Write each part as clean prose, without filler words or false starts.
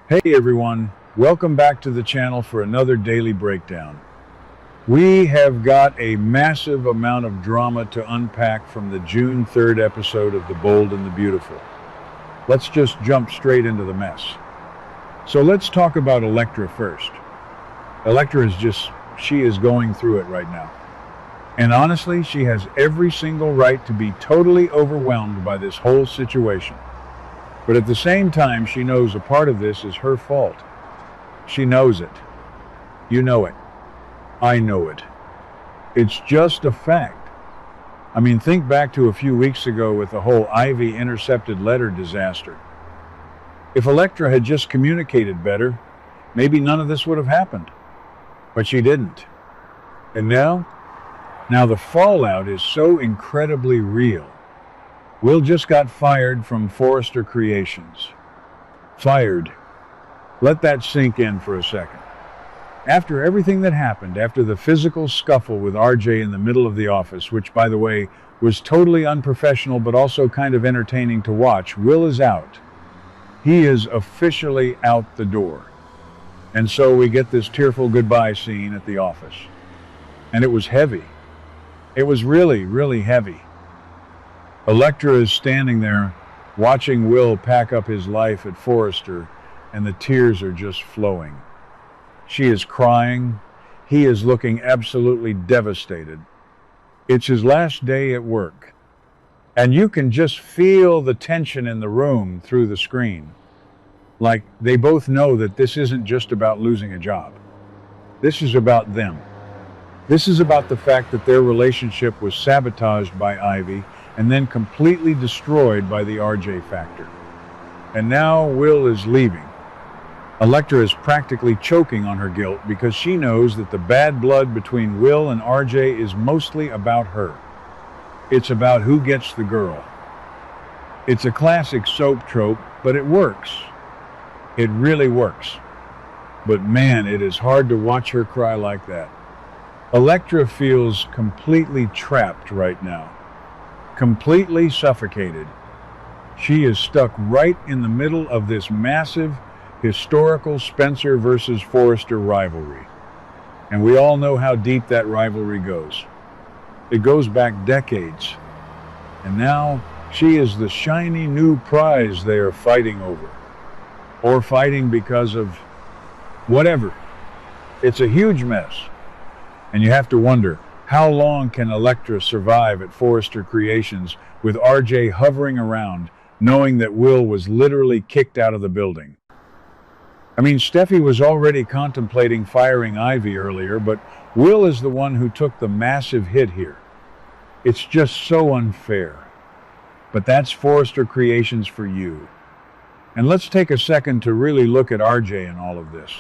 Hey everyone, welcome back to the channel for another daily breakdown. We have got a massive amount of drama to unpack from the June 3rd episode of The Bold and the Beautiful. Let's just jump straight into the mess. So let's talk about Elektra first. Elektra she is going through it right now. And honestly, she has every single right to be totally overwhelmed by this whole situation. But at the same time, she knows a part of this is her fault. She knows it. You know it. I know it. It's just a fact. I mean, think back to a few weeks ago with the whole Ivy intercepted letter disaster. If Elektra had just communicated better, maybe none of this would have happened. But she didn't. And now the fallout is so incredibly real. Will just got fired from Forrester Creations. Fired. Let that sink in for a second. After everything that happened, after the physical scuffle with RJ in the middle of the office, which, by the way, was totally unprofessional but also kind of entertaining to watch, Will is out. He is officially out the door. And so we get this tearful goodbye scene at the office. And it was heavy. It was really, really heavy. Elektra is standing there, watching Will pack up his life at Forrester, and the tears are just flowing. She is crying. He is looking absolutely devastated. It's his last day at work, and you can just feel the tension in the room through the screen. Like they both know that this isn't just about losing a job. This is about them. This is about the fact that their relationship was sabotaged by Ivy and then completely destroyed by the RJ factor. And now Will is leaving. Elektra is practically choking on her guilt because she knows that the bad blood between Will and RJ is mostly about her. It's about who gets the girl. It's a classic soap trope, but it works. It really works. But man, it is hard to watch her cry like that. Elektra feels completely trapped right now. Completely suffocated. She is stuck right in the middle of this massive, historical Spencer versus Forrester rivalry. And we all know how deep that rivalry goes. It goes back decades. And now she is the shiny new prize they are fighting over. Or fighting because of whatever. It's a huge mess. And you have to wonder, how long can Elektra survive at Forrester Creations with RJ hovering around, knowing that Will was literally kicked out of the building? I mean, Steffi was already contemplating firing Ivy earlier, but Will is the one who took the massive hit here. It's just so unfair. But that's Forrester Creations for you. And let's take a second to really look at RJ in all of this.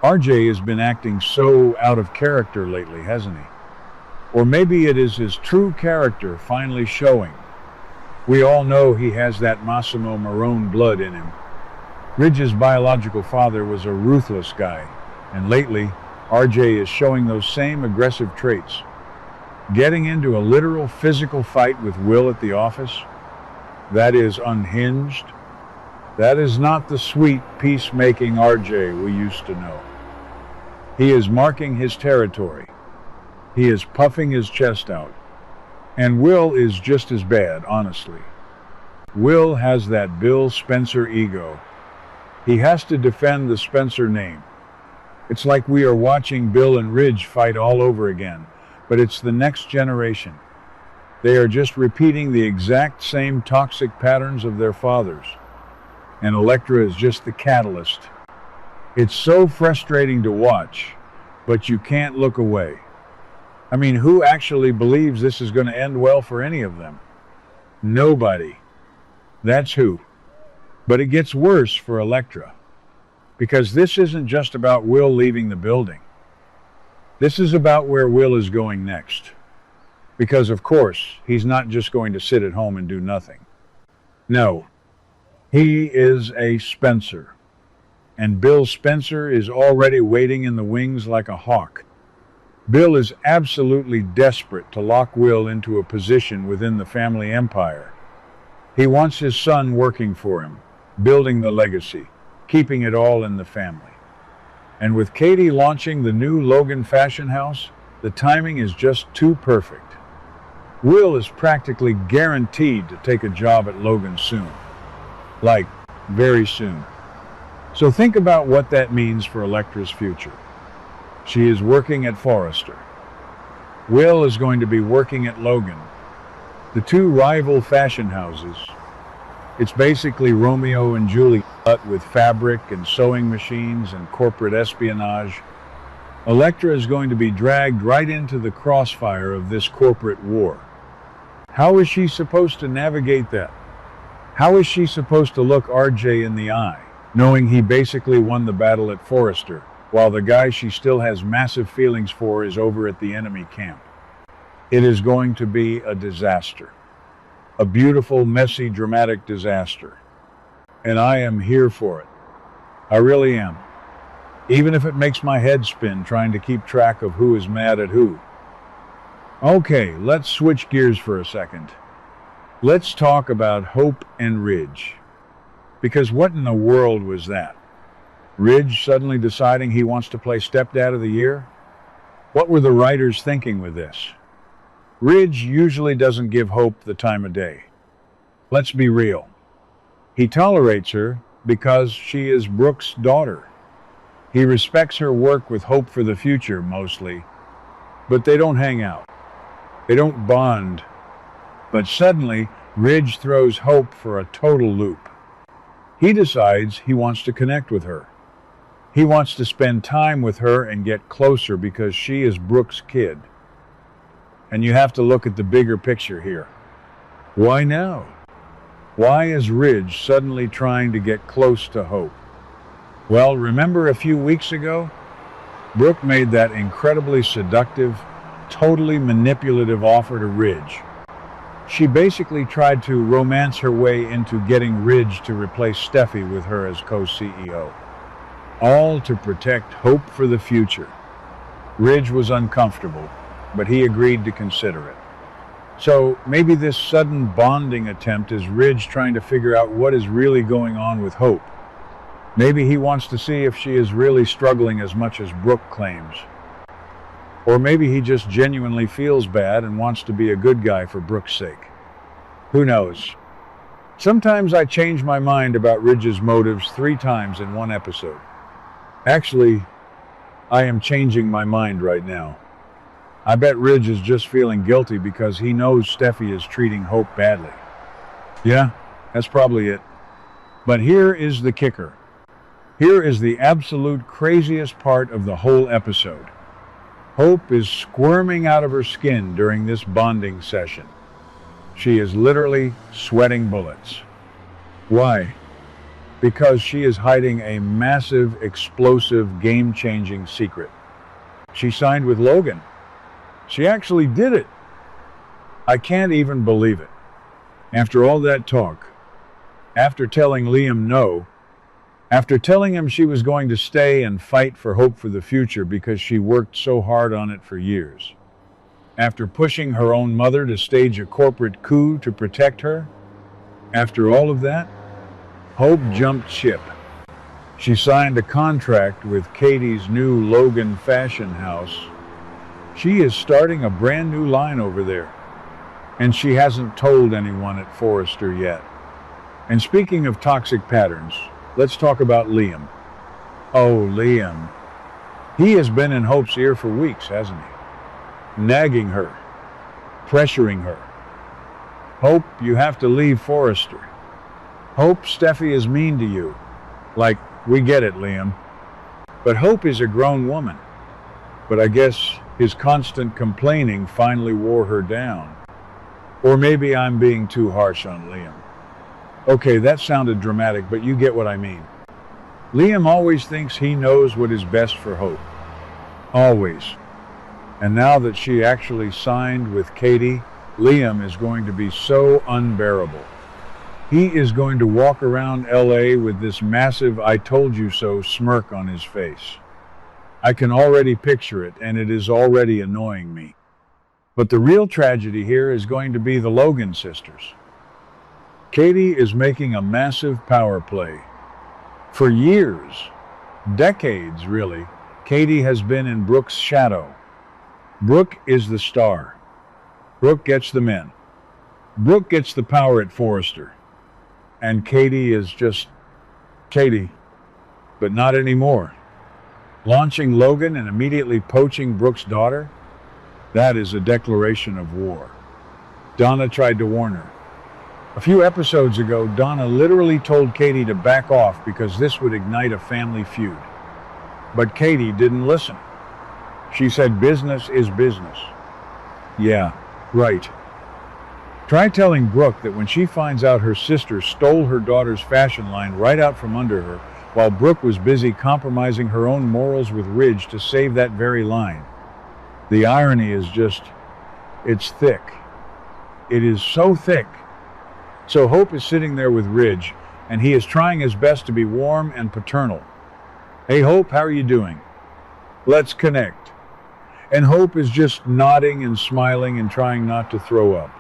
RJ has been acting so out of character lately, hasn't he? Or maybe it is his true character finally showing. We all know he has that Massimo Marone blood in him. Ridge's biological father was a ruthless guy, and lately, RJ is showing those same aggressive traits. Getting into a literal physical fight with Will at the office, that is unhinged. That is not the sweet, peacemaking RJ we used to know. He is marking his territory. He is puffing his chest out. And Will is just as bad, honestly. Will has that Bill Spencer ego. He has to defend the Spencer name. It's like we are watching Bill and Ridge fight all over again, but it's the next generation. They are just repeating the exact same toxic patterns of their fathers. And Elektra is just the catalyst. It's so frustrating to watch, but you can't look away. I mean, who actually believes this is going to end well for any of them? Nobody. That's who. But it gets worse for Elektra. Because this isn't just about Will leaving the building. This is about where Will is going next. Because, of course, he's not just going to sit at home and do nothing. No. He is a Spencer. And Bill Spencer is already waiting in the wings like a hawk. Bill is absolutely desperate to lock Will into a position within the family empire. He wants his son working for him, building the legacy. keeping it all in the family. And with Katie launching the new Logan fashion house, the timing is just too perfect. Will is practically guaranteed to take a job at Logan soon. Like, very soon. So think about what that means for Electra's future. She is working at Forrester. Will is going to be working at Logan. The two rival fashion houses. It's basically Romeo and Juliet with fabric and sewing machines and corporate espionage. Electra is going to be dragged right into the crossfire of this corporate war. How is she supposed to navigate that? How is she supposed to look RJ in the eye, knowing he basically won the battle at Forrester, while the guy she still has massive feelings for is over at the enemy camp? It is going to be a disaster. A beautiful, messy, dramatic disaster. And I am here for it. I really am. Even if it makes my head spin trying to keep track of who is mad at who. Okay, let's switch gears for a second. Let's talk about Hope and Ridge. Because what in the world was that? Ridge suddenly deciding he wants to play Stepdad of the Year? What were the writers thinking with this? Ridge usually doesn't give Hope the time of day. Let's be real. He tolerates her because she is Brooke's daughter. He respects her work with hope for the future, mostly. But they don't hang out. They don't bond. But suddenly, Ridge throws Hope for a total loop. He decides he wants to connect with her. He wants to spend time with her and get closer because she is Brooke's kid. And you have to look at the bigger picture here. Why now? Why is Ridge suddenly trying to get close to Hope? Well, remember a few weeks ago? Brooke made that incredibly seductive, totally manipulative offer to Ridge. She basically tried to romance her way into getting Ridge to replace Steffi with her as co-CEO. All to protect Hope for the future. Ridge was uncomfortable, but he agreed to consider it. So maybe this sudden bonding attempt is Ridge trying to figure out what is really going on with Hope. Maybe he wants to see if she is really struggling as much as Brooke claims. Or maybe he just genuinely feels bad and wants to be a good guy for Brooke's sake. Who knows? Sometimes I change my mind about Ridge's motives 3 times in one episode. Actually, I am changing my mind right now. I bet Ridge is just feeling guilty because he knows Steffi is treating Hope badly. Yeah, that's probably it. But here is the kicker. Here is the absolute craziest part of the whole episode. Hope is squirming out of her skin during this bonding session. She is literally sweating bullets. Why? Because she is hiding a massive, explosive, game-changing secret. She signed with Logan. She actually did it. I can't even believe it. After all that talk, after telling Liam no, after telling him she was going to stay and fight for Hope for the future because she worked so hard on it for years, after pushing her own mother to stage a corporate coup to protect her, after all of that, Hope jumped ship. She signed a contract with Katie's new Logan fashion house. She is starting a brand new line over there, and she hasn't told anyone at Forrester yet. And speaking of toxic patterns, let's talk about Liam. Oh, Liam. He has been in Hope's ear for weeks, hasn't he? Nagging her, pressuring her. Hope, you have to leave Forrester. Hope, Steffi is mean to you. Like, we get it, Liam. But Hope is a grown woman. But I guess his constant complaining finally wore her down. Or maybe I'm being too harsh on Liam. Okay, that sounded dramatic, but you get what I mean. Liam always thinks he knows what is best for Hope. Always. And now that she actually signed with Katie, Liam is going to be so unbearable. He is going to walk around LA with this massive "I told you so" smirk on his face. I can already picture it, and it is already annoying me. But the real tragedy here is going to be the Logan sisters. Katie is making a massive power play. For years, decades really, Katie has been in Brooke's shadow. Brooke is the star. Brooke gets the men. Brooke gets the power at Forrester. And Katie is just Katie, but not anymore. Launching Logan and immediately poaching Brooke's daughter? That is a declaration of war. Donna tried to warn her. A few episodes ago, Donna literally told Katie to back off because this would ignite a family feud. But Katie didn't listen. She said business is business. Yeah, right. Try telling Brooke that when she finds out her sister stole her daughter's fashion line right out from under her, while Brooke was busy compromising her own morals with Ridge to save that very line. The irony is just, it's thick. It is so thick. So Hope is sitting there with Ridge, and he is trying his best to be warm and paternal. Hey Hope, how are you doing? Let's connect. And Hope is just nodding and smiling and trying not to throw up.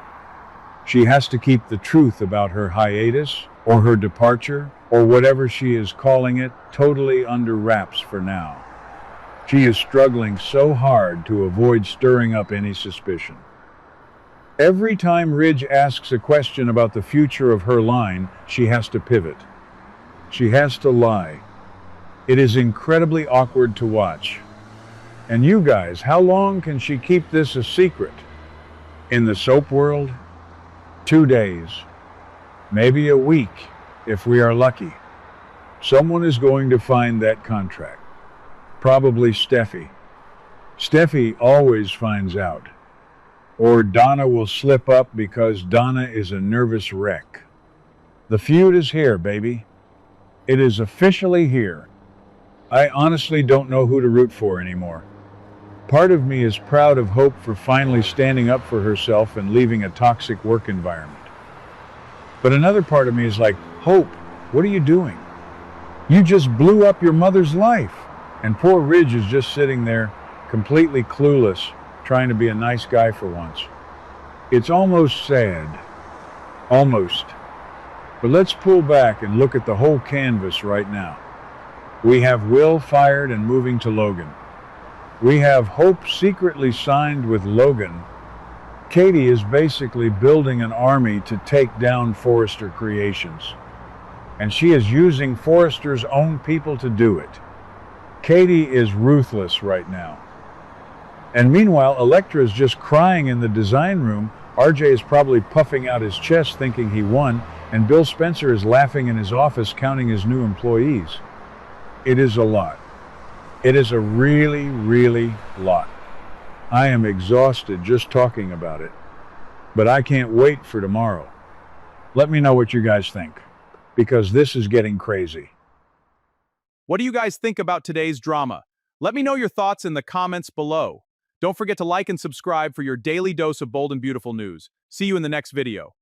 She has to keep the truth about her hiatus, or her departure, or whatever she is calling it, totally under wraps for now. She is struggling so hard to avoid stirring up any suspicion. Every time Ridge asks a question about the future of her line, she has to pivot. She has to lie. It is incredibly awkward to watch. And you guys, how long can she keep this a secret? In the soap world, 2 days, maybe a week, if we are lucky. Someone is going to find that contract. Probably Steffi. Steffi always finds out. Or Donna will slip up because Donna is a nervous wreck. The feud is here, baby. It is officially here. I honestly don't know who to root for anymore. Part of me is proud of Hope for finally standing up for herself and leaving a toxic work environment. But another part of me is like, Hope, what are you doing? You just blew up your mother's life. And poor Ridge is just sitting there, completely clueless, trying to be a nice guy for once. It's almost sad. Almost. But let's pull back and look at the whole canvas right now. We have Will fired and moving to Logan. We have Hope secretly signed with Logan. Katie is basically building an army to take down Forrester Creations. And she is using Forrester's own people to do it. Katie is ruthless right now. And meanwhile, Elektra is just crying in the design room. RJ is probably puffing out his chest thinking he won, and Bill Spencer is laughing in his office counting his new employees. It is a lot. It is a really, really lot. I am exhausted just talking about it, but I can't wait for tomorrow. Let me know what you guys think, because this is getting crazy. What do you guys think about today's drama? Let me know your thoughts in the comments below. Don't forget to like and subscribe for your daily dose of bold and beautiful news. See you in the next video.